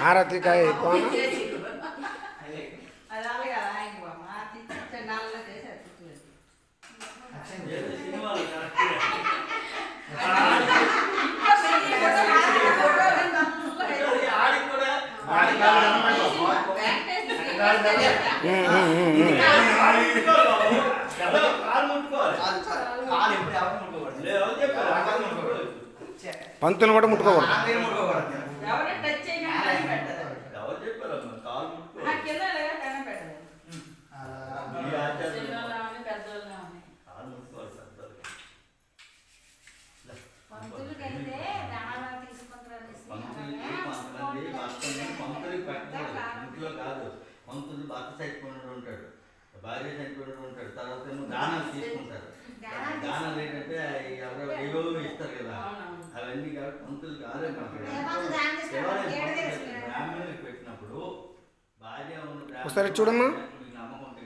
హారతికాయ పంతులు కూడా ముట్టుకోకూడదు. ఇంట్లో కాదు, పంతులు భర్త చనిపోయినట్టు ఉంటాడు, భార్య చనిపోయినట్టు ఉంటాడు, తర్వాత ఏమో దానాలు తీసుకుంటారు. దానాలు ఏంటంటే ఎవరో ఏవో ఇస్తారు కదా, అవన్నీ కాబట్టి పంతులు కాదు. బ్రాహ్మణులకు పెట్టినప్పుడు భార్య ఒకసారి చూడమ్మా. నమ్మకం ఉంటే